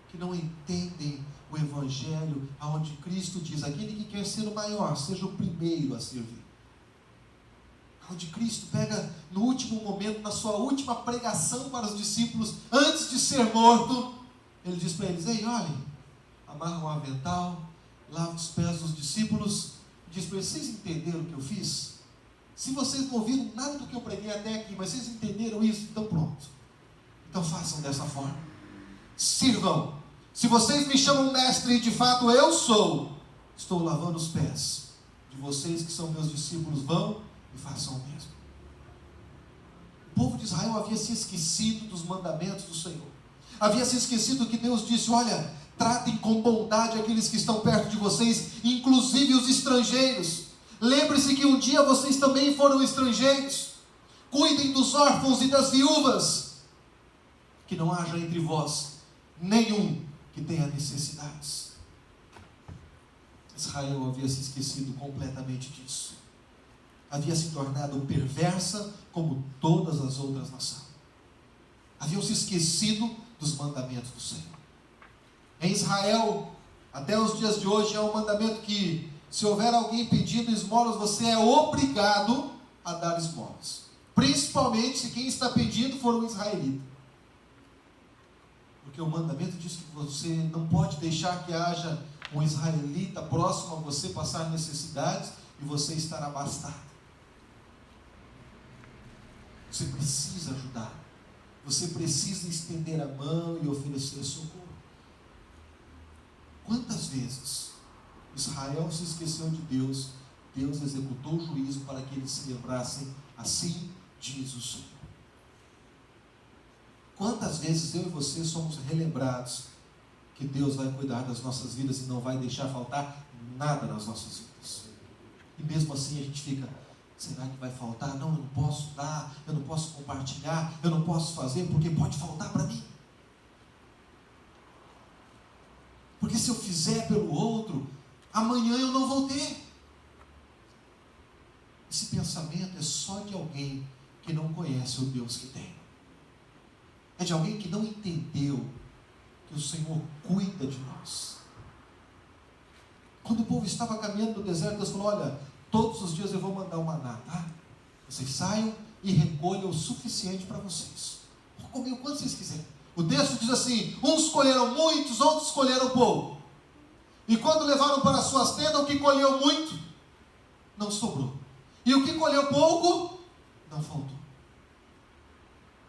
A: que não entendem o Evangelho, onde Cristo diz: aquele que quer ser o maior, seja o primeiro a servir. Onde Cristo pega no último momento, na sua última pregação para os discípulos, antes de ser morto, Ele diz para eles: ei, olhem, amarram um avental, lavam os pés dos discípulos, diz para eles: vocês entenderam o que eu fiz? Se vocês não ouviram nada do que eu preguei até aqui, mas vocês entenderam isso, então pronto. Então façam dessa forma. Sirvam. Se vocês me chamam mestre, e de fato eu sou, estou lavando os pés de vocês que são meus discípulos, vão e façam o mesmo. O povo de Israel havia se esquecido dos mandamentos do Senhor, havia se esquecido que Deus disse: olha, tratem com bondade aqueles que estão perto de vocês, inclusive os estrangeiros. Lembre-se que um dia vocês também foram estrangeiros. Cuidem dos órfãos e das viúvas, que não haja entre vós nenhum que tenha necessidades. Israel havia se esquecido completamente disso, havia se tornado perversa como todas as outras nações, haviam se esquecido dos mandamentos do Senhor. Em Israel, até os dias de hoje, há um mandamento que Se houver alguém pedindo esmolas, você é obrigado a dar esmolas. Principalmente se quem está pedindo for um israelita. Porque o mandamento diz que você não pode deixar que haja um israelita próximo a você passar necessidades e você estar abastado. Você precisa ajudar. Você precisa estender a mão e oferecer socorro. Quantas vezes Israel se esqueceu de Deus, Deus executou o juízo para que eles se lembrassem, assim diz o Senhor. Quantas vezes eu e você somos relembrados que Deus vai cuidar das nossas vidas e não vai deixar faltar nada nas nossas vidas. E mesmo assim a gente fica, será que vai faltar? Não, eu não posso dar, eu não posso compartilhar, eu não posso fazer, porque pode faltar para mim. Porque se eu fizer pelo outro, amanhã eu não vou ter. Esse pensamento é só de alguém que não conhece o Deus que tem. É de alguém que não entendeu que o Senhor cuida de nós. Quando o povo estava caminhando no deserto, Deus falou, olha, todos os dias eu vou mandar um maná, tá? Vocês saiam e recolham o suficiente para vocês. Vou comer o quanto vocês quiserem. O texto diz assim, uns colheram muitos, outros colheram pouco. E quando levaram para as suas tendas, o que colheu muito, não sobrou. E o que colheu pouco, não faltou.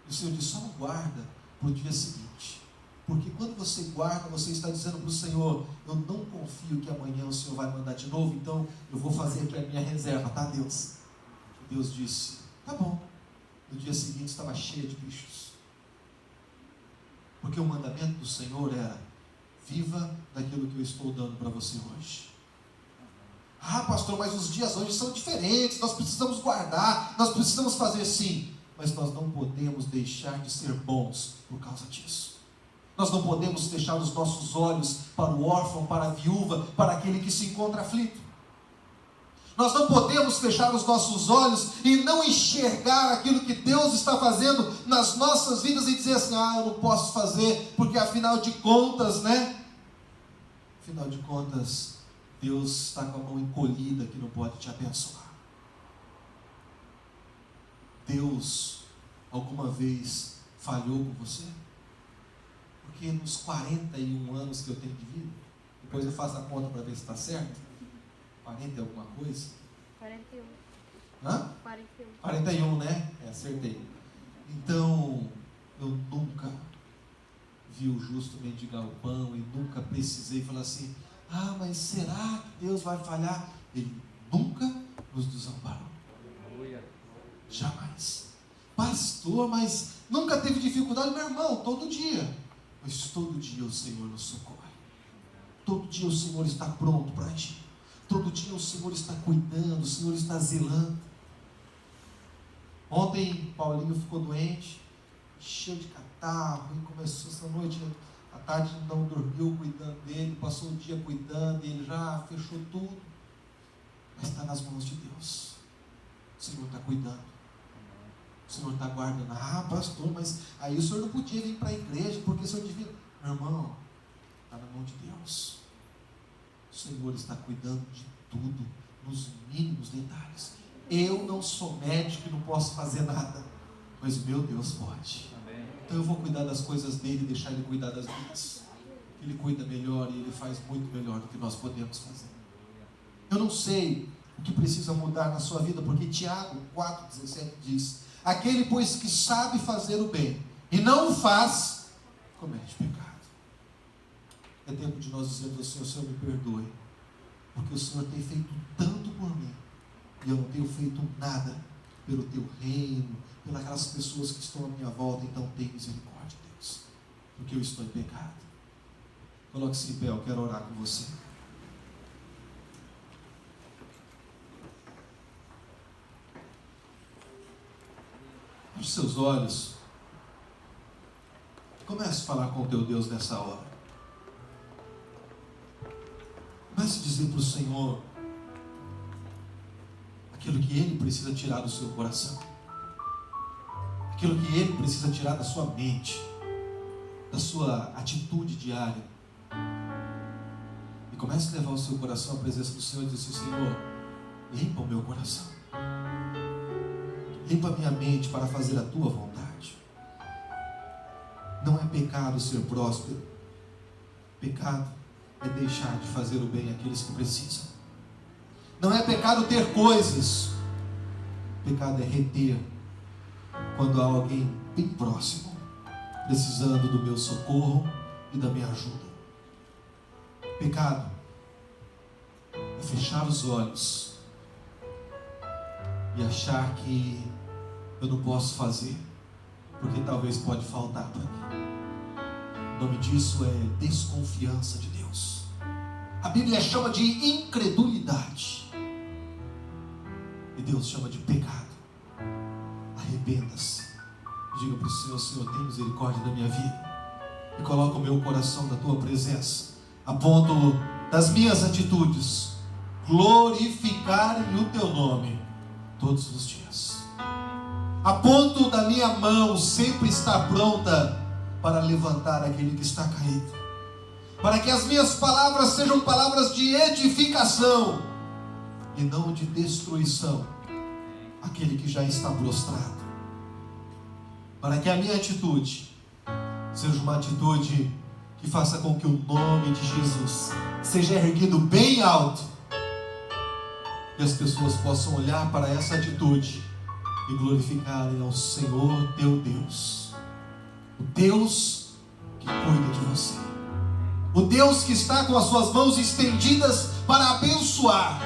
A: E o Senhor disse, só não guarda para o dia seguinte. Porque quando você guarda, você está dizendo para o Senhor, eu não confio que amanhã o Senhor vai mandar de novo, então eu vou fazer aqui a minha reserva, tá, Deus? E Deus disse, tá bom. No dia seguinte estava cheio de bichos. Porque o mandamento do Senhor era, viva daquilo que eu estou dando para você hoje. Ah, pastor, mas os dias hoje são diferentes, nós precisamos guardar, nós precisamos fazer sim, mas nós não podemos deixar de ser bons por causa disso. Nós não podemos fechar os nossos olhos para o órfão, para a viúva, para aquele que se encontra aflito. Nós não podemos fechar os nossos olhos e não enxergar aquilo que Deus está fazendo nas nossas vidas e dizer assim, eu não posso fazer, porque afinal de contas, né? Afinal de contas, Deus está com a mão encolhida que não pode te abençoar. Deus alguma vez falhou com você? Porque nos 41 anos que eu tenho de vida, depois eu faço a conta para ver se está certo, 40 e alguma coisa?
B: 41.
A: Hã?
B: 41.
A: 41, né? Acertei. Então, eu nunca vi o justo mendigar o pão e nunca precisei falar assim, mas será que Deus vai falhar? Ele nunca nos desamparou. Jamais. Pastor, mas nunca teve dificuldade? Meu irmão, todo dia. Mas todo dia o Senhor nos socorre. Todo dia o Senhor está pronto para agir. Todo dia o Senhor está cuidando, o Senhor está zelando. Ontem Paulinho ficou doente, cheio de catarro, e começou essa noite, à tarde não dormiu cuidando dele, passou o dia cuidando, e ele já fechou tudo. Mas está nas mãos de Deus. O Senhor está cuidando. O Senhor está guardando. Pastor, mas aí o senhor não podia vir para a igreja, porque o senhor devia... Meu irmão, está na mão de Deus. O Senhor está cuidando de tudo, nos mínimos detalhes. Eu não sou médico e não posso fazer nada, mas meu Deus pode. Amém. Então eu vou cuidar das coisas dele e deixar ele cuidar das minhas. Ele cuida melhor e ele faz muito melhor do que nós podemos fazer. Eu não sei o que precisa mudar na sua vida, porque Tiago 4,17 diz, aquele pois que sabe fazer o bem e não o faz, comete pecado. É tempo de nós dizermos ao Senhor, Senhor me perdoe, porque o Senhor tem feito tanto por mim, e eu não tenho feito nada pelo teu reino, pelas pessoas que estão à minha volta, então tem misericórdia, Deus, porque eu estou em pecado. Coloque-se em pé, eu quero orar com você. Feche seus olhos. Comece a falar com o teu Deus nessa hora. Comece a dizer para o Senhor aquilo que Ele precisa tirar do seu coração, aquilo que Ele precisa tirar da sua mente, da sua atitude diária. E comece a levar o seu coração à presença do Senhor e dizer assim: Senhor, limpa o meu coração, limpa a minha mente para fazer a tua vontade. Não é pecado ser próspero. Pecado é deixar de fazer o bem àqueles que precisam. Não é pecado ter coisas. Pecado é reter quando há alguém bem próximo, precisando do meu socorro e da minha ajuda. Pecado é fechar os olhos e achar que eu não posso fazer, porque talvez pode faltar para mim. O nome disso é desconfiança de Deus. A Bíblia chama de incredulidade. E Deus chama de pecado. Arrependa-se. Diga para o Senhor: Senhor, tem misericórdia da minha vida. E coloca o meu coração na tua presença. A ponto das minhas atitudes glorificarem o teu nome todos os dias. A ponto da minha mão sempre estar pronta para levantar aquele que está caído. Para que as minhas palavras sejam palavras de edificação e não de destruição aquele que já está prostrado. Para que a minha atitude seja uma atitude que faça com que o nome de Jesus seja erguido bem alto e as pessoas possam olhar para essa atitude e glorificarem ao Senhor teu Deus, o Deus que cuida de você, o Deus que está com as suas mãos estendidas para abençoar,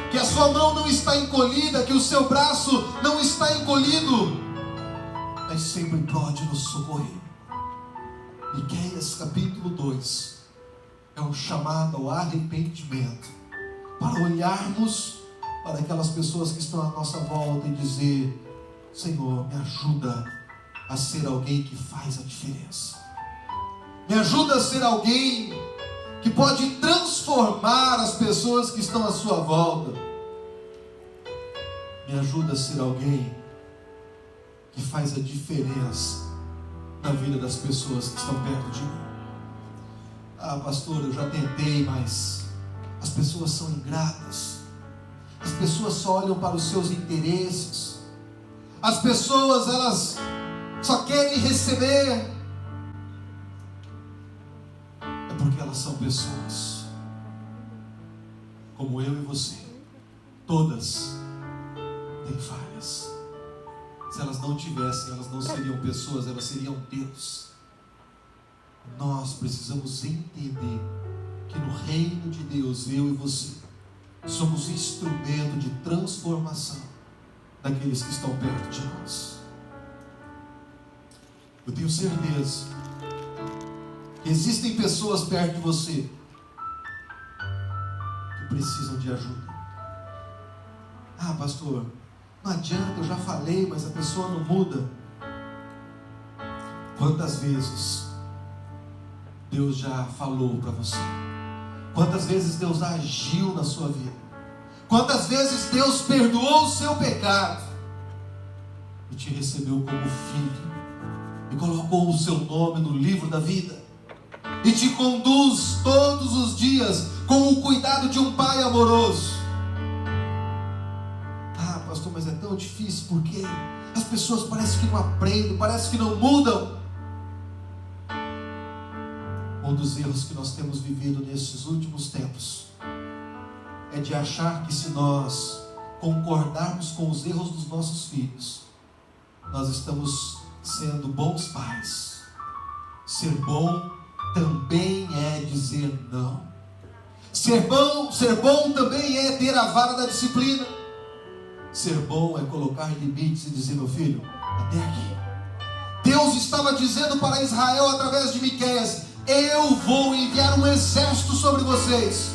A: que a sua mão não está encolhida, que o seu braço não está encolhido, mas sempre pode nos socorrer. Miqueias capítulo 2 é um chamado ao arrependimento, para olharmos para aquelas pessoas que estão à nossa volta e dizer: Senhor, me ajuda a ser alguém que faz a diferença, me ajuda a ser alguém que pode transformar as pessoas que estão à sua volta, me ajuda a ser alguém que faz a diferença na vida das pessoas que estão perto de mim. Ah, pastor, eu já tentei, mas as pessoas são ingratas. As pessoas só olham para os seus interesses. As pessoas, elas só querem receber. É porque elas são pessoas como eu e você. Todas têm falhas. Se elas não tivessem, elas não seriam pessoas, elas seriam Deus. Nós precisamos entender que no reino de Deus, eu e você somos instrumento de transformação daqueles que estão perto de nós. Eu tenho certeza que existem pessoas perto de você que precisam de ajuda. Ah, pastor, não adianta, eu já falei, mas a pessoa não muda. Quantas vezes Deus já falou para você? Quantas vezes Deus agiu na sua vida? Quantas vezes Deus perdoou o seu pecado e te recebeu como filho e colocou o seu nome no livro da vida e te conduz todos os dias com o cuidado de um pai amoroso? Ah, pastor, mas é tão difícil porque as pessoas parecem que não aprendem, parece que não mudam. Um dos erros que nós temos vivido nesses últimos tempos é de achar que se nós concordarmos com os erros dos nossos filhos, nós estamos sendo bons pais. Ser bom também é dizer não. Ser bom também é ter a vara da disciplina. Ser bom é colocar limites e dizer: meu filho, até aqui. Deus estava dizendo para Israel através de Miqueias: eu vou enviar um exército sobre vocês,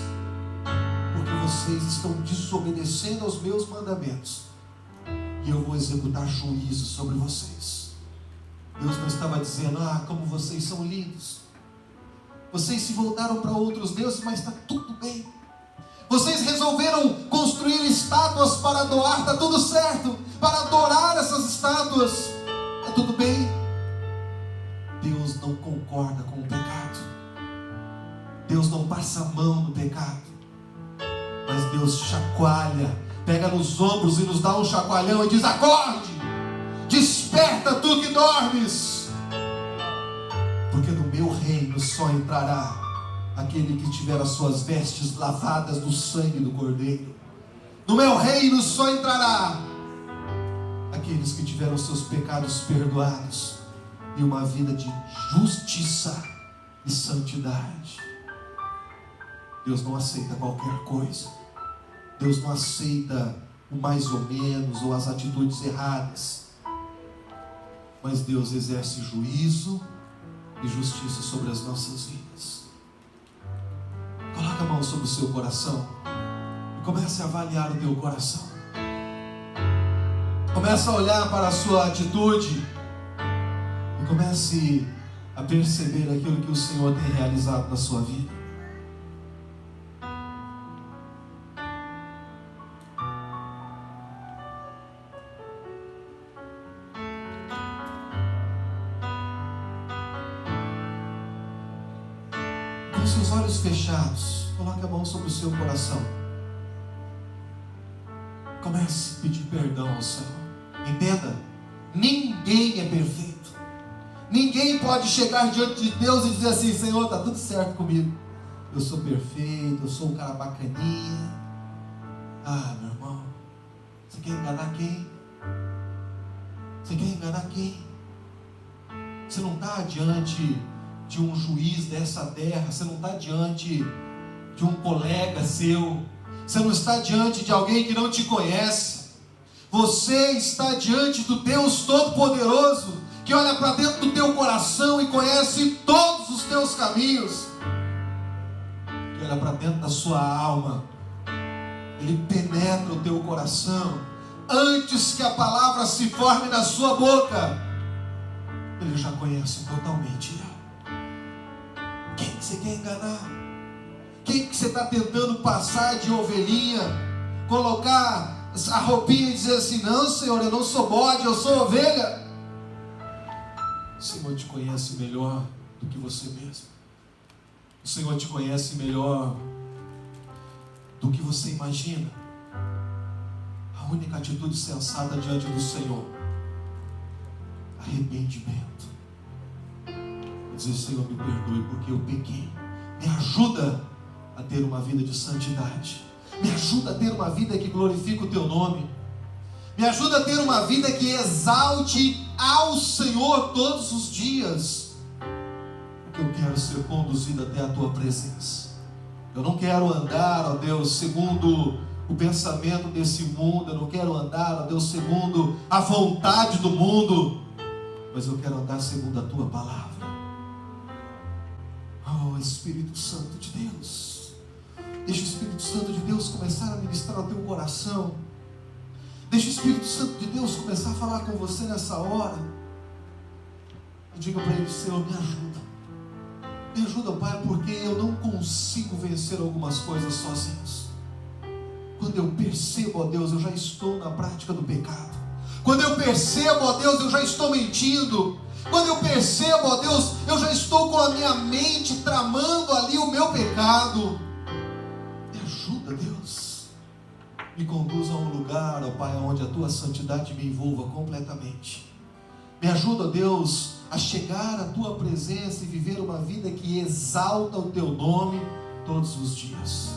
A: porque vocês estão desobedecendo aos meus mandamentos, e eu vou executar juízo sobre vocês. Deus não estava dizendo: ah, como vocês são lindos, vocês se voltaram para outros deuses, mas está tudo bem. Vocês resolveram construir estátuas para adorar, está tudo certo, para adorar essas estátuas, está tudo bem. Deus não concorda com o pecado. Deus não passa a mão no pecado. Mas Deus chacoalha, pega nos ombros e nos dá um chacoalhão e diz: acorde, desperta tu que dormes, porque no meu reino só entrará aquele que tiver as suas vestes lavadas do sangue do Cordeiro. No meu reino só entrará aqueles que tiveram os seus pecados perdoados e uma vida de justiça e santidade. Deus não aceita qualquer coisa. Deus não aceita o mais ou menos ou as atitudes erradas. Mas Deus exerce juízo e justiça sobre as nossas vidas. Coloca a mão sobre o seu coração e comece a avaliar o teu coração. Comece a olhar para a sua atitude e comece a perceber aquilo que o Senhor tem realizado na sua vida. Com seus olhos fechados, coloque a mão sobre o seu coração. Comece a pedir perdão ao Senhor. Entenda, ninguém é perfeito. Ninguém pode chegar diante de Deus e dizer assim: Senhor, está tudo certo comigo, eu sou perfeito, eu sou um cara bacaninha. Ah, meu irmão, você quer enganar quem? Você quer enganar quem? Você não está diante de um juiz dessa terra, você não está diante de um colega seu, você não está diante de alguém que não te conhece. Você está diante do Deus Todo-Poderoso, que olha para dentro do teu coração e conhece todos os teus caminhos, que olha para dentro da sua alma, Ele penetra o teu coração, antes que a palavra se forme na sua boca, Ele já conhece totalmente ela. Quem que você quer enganar? Quem que você está tentando passar de ovelhinha, colocar a roupinha e dizer assim: não, Senhor, eu não sou bode, eu sou ovelha? O Senhor te conhece melhor do que você mesmo. O Senhor te conhece melhor do que você imagina. A única atitude sensata diante do Senhor: arrependimento. Dizer: Senhor, me perdoe porque eu pequei. Me ajuda a ter uma vida de santidade. Me ajuda a ter uma vida que glorifique o teu nome. Me ajuda a ter uma vida que exalte ao Senhor todos os dias. Porque eu quero ser conduzido até a tua presença. Eu não quero andar, ó Deus, segundo o pensamento desse mundo. Eu não quero andar, ó Deus, segundo a vontade do mundo. Mas eu quero andar segundo a tua palavra. Oh, Espírito Santo de Deus, deixa o Espírito Santo de Deus começar a ministrar o teu coração. Deixa o Espírito Santo de Deus começar a falar com você nessa hora. E diga para Ele: Senhor, me ajuda. Me ajuda, Pai, porque eu não consigo vencer algumas coisas sozinhos. Quando eu percebo, ó Deus, eu já estou na prática do pecado. Quando eu percebo, ó Deus, eu já estou mentindo. Quando eu percebo, ó Deus, eu já estou com a minha mente tramando ali o meu pecado. Me ajuda, Deus. Me conduza a um lugar, ó Pai, onde a tua santidade me envolva completamente. Me ajuda, ó Deus, a chegar à tua presença e viver uma vida que exalta o teu nome todos os dias.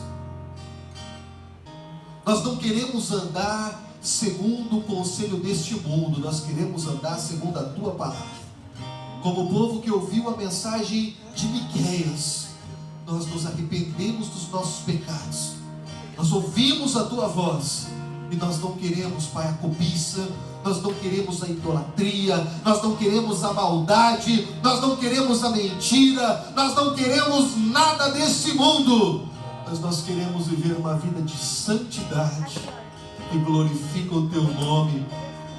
A: Nós não queremos andar segundo o conselho deste mundo, nós queremos andar segundo a tua palavra. Como o povo que ouviu a mensagem de Miqueias, nós nos arrependemos dos nossos pecados. Nós ouvimos a tua voz e nós não queremos, Pai, a cobiça, nós não queremos a idolatria, nós não queremos a maldade, nós não queremos a mentira, nós não queremos nada desse mundo, mas nós queremos viver uma vida de santidade que glorifica o teu nome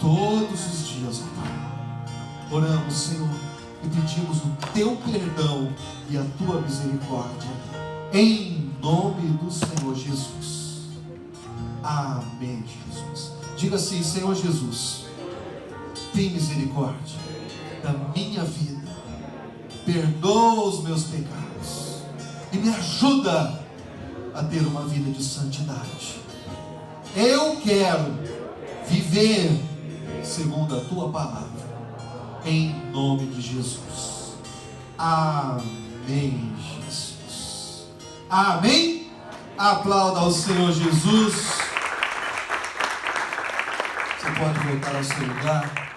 A: todos os dias, ó Pai. Oramos, Senhor, e pedimos o teu perdão e a tua misericórdia, em nome do Senhor Jesus. Amém, Jesus. Diga assim: Senhor Jesus, tem misericórdia da minha vida, perdoa os meus pecados, e me ajuda a ter uma vida de santidade. Eu quero viver segundo a tua palavra, em nome de Jesus. Amém, Jesus. Amém. Aplauda ao Senhor Jesus. Você pode voltar ao seu lugar.